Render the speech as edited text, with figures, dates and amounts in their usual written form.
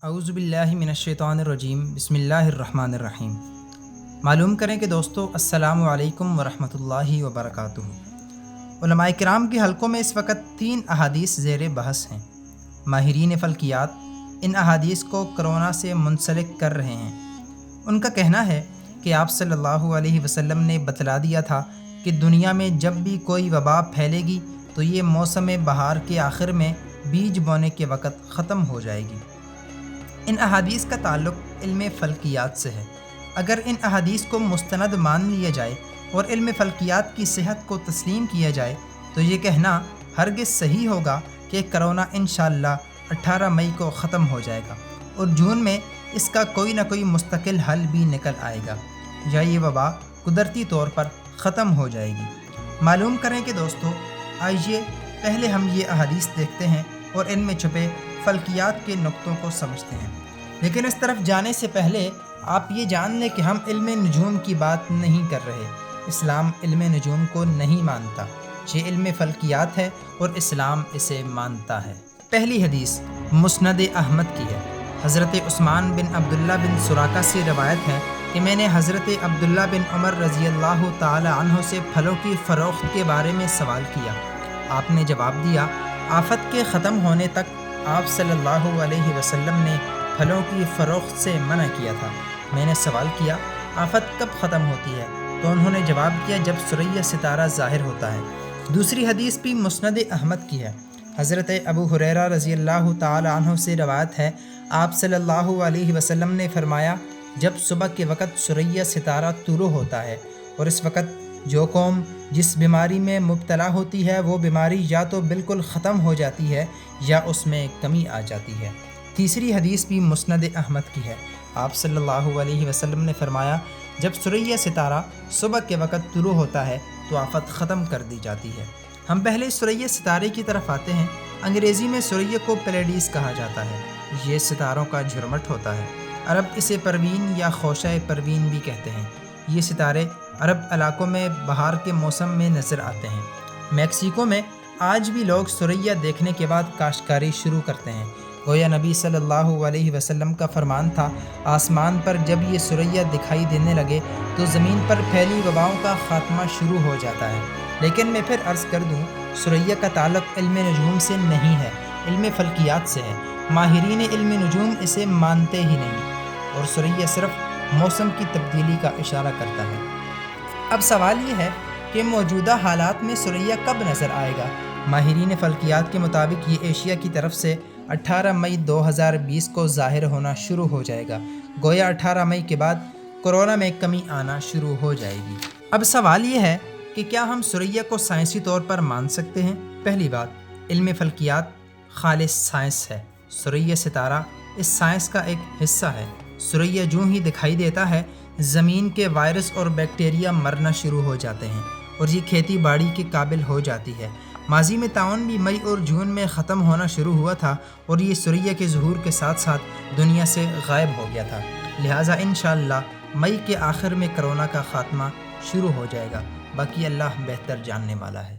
اعوذ باللہ من الشیطان الرجیم بسم اللہ الرحمن الرحیم۔ معلوم کریں کہ دوستو السلام علیکم ورحمۃ اللہ وبرکاتہ۔ علماء کرام کے حلقوں میں اس وقت 3 احادیث زیر بحث ہیں۔ ماہرین فلکیات ان احادیث کو کرونا سے منسلک کر رہے ہیں۔ ان کا کہنا ہے کہ آپ صلی اللہ علیہ وسلم نے بتلا دیا تھا کہ دنیا میں جب بھی کوئی وبا پھیلے گی تو یہ موسم بہار کے آخر میں بیج بونے کے وقت ختم ہو جائے گی۔ ان احادیث کا تعلق علم فلکیات سے ہے۔ اگر ان احادیث کو مستند مان لیا جائے اور علم فلکیات کی صحت کو تسلیم کیا جائے تو یہ کہنا ہرگز صحیح ہوگا کہ کرونا انشاءاللہ 18 مئی کو ختم ہو جائے گا اور جون میں اس کا کوئی نہ کوئی مستقل حل بھی نکل آئے گا یا یہ وبا قدرتی طور پر ختم ہو جائے گی۔ معلوم کریں کہ دوستو آئیے پہلے ہم یہ احادیث دیکھتے ہیں اور ان میں چھپے فلکیات کے نقطوں کو سمجھتے ہیں۔ لیکن اس طرف جانے سے پہلے آپ یہ جان لیں کہ ہم علم نجوم کی بات نہیں کر رہے۔ اسلام علم نجوم کو نہیں مانتا، یہ علم فلکیات ہے اور اسلام اسے مانتا ہے۔ پہلی حدیث مسند احمد کی ہے۔ حضرت عثمان بن عبداللہ بن سراقہ سے روایت ہے کہ میں نے حضرت عبداللہ بن عمر رضی اللہ تعالی عنہ سے پھلوں کی فروخت کے بارے میں سوال کیا۔ آپ نے جواب دیا، آفت کے ختم ہونے تک آپ صلی اللہ علیہ وسلم نے پھلوں کی فروخت سے منع کیا تھا۔ میں نے سوال کیا، آفت کب ختم ہوتی ہے؟ تو انہوں نے جواب دیا، جب ثریا ستارہ ظاہر ہوتا ہے۔ دوسری حدیث بھی مسند احمد کی ہے۔ حضرت ابو ہریرہ رضی اللہ تعالی عنہ سے روایت ہے، آپ صلی اللہ علیہ وسلم نے فرمایا، جب صبح کے وقت ثریا ستارہ طلوع ہوتا ہے اور اس وقت جو قوم جس بیماری میں مبتلا ہوتی ہے وہ بیماری یا تو بالکل ختم ہو جاتی ہے یا اس میں کمی آ جاتی ہے۔ تیسری حدیث بھی مسند احمد کی ہے۔ آپ صلی اللہ علیہ وسلم نے فرمایا، جب ثریا ستارہ صبح کے وقت طلوع ہوتا ہے تو آفت ختم کر دی جاتی ہے۔ ہم پہلے ثریا ستارے کی طرف آتے ہیں۔ انگریزی میں ثریا کو پلیڈیز کہا جاتا ہے۔ یہ ستاروں کا جھرمٹ ہوتا ہے۔ عرب اسے پروین یا خوشہ پروین بھی کہتے ہیں۔ یہ ستارے عرب علاقوں میں بہار کے موسم میں نظر آتے ہیں۔ میکسیکو میں آج بھی لوگ ثریا دیکھنے کے بعد کاشتکاری شروع کرتے ہیں۔ گویا نبی صلی اللہ علیہ وسلم کا فرمان تھا، آسمان پر جب یہ ثریا دکھائی دینے لگے تو زمین پر پھیلی وباؤں کا خاتمہ شروع ہو جاتا ہے۔ لیکن میں پھر عرض کر دوں، ثریا کا تعلق علم نجوم سے نہیں ہے، علم فلکیات سے ہے۔ ماہرین علم نجوم اسے مانتے ہی نہیں اور ثریا صرف موسم کی تبدیلی کا اشارہ کرتا ہے۔ اب سوال یہ ہے کہ موجودہ حالات میں ثریا کب نظر آئے گا؟ ماہرین فلکیات کے مطابق یہ ایشیا کی طرف سے 18 مئی 2020 کو ظاہر ہونا شروع ہو جائے گا۔ گویا 18 مئی کے بعد کورونا میں کمی آنا شروع ہو جائے گی۔ اب سوال یہ ہے کہ کیا ہم ثریا کو سائنسی طور پر مان سکتے ہیں؟ پہلی بات، علم فلکیات خالص سائنس ہے۔ ثریا ستارہ اس سائنس کا ایک حصہ ہے۔ ثریا جوں ہی دکھائی دیتا ہے، زمین کے وائرس اور بیکٹیریا مرنا شروع ہو جاتے ہیں اور یہ کھیتی باڑی کے قابل ہو جاتی ہے۔ ماضی میں طاعون بھی مئی اور جون میں ختم ہونا شروع ہوا تھا اور یہ ثریا کے ظہور کے ساتھ ساتھ دنیا سے غائب ہو گیا تھا۔ لہٰذا انشاءاللہ مئی کے آخر میں کرونا کا خاتمہ شروع ہو جائے گا۔ باقی اللہ بہتر جاننے والا ہے۔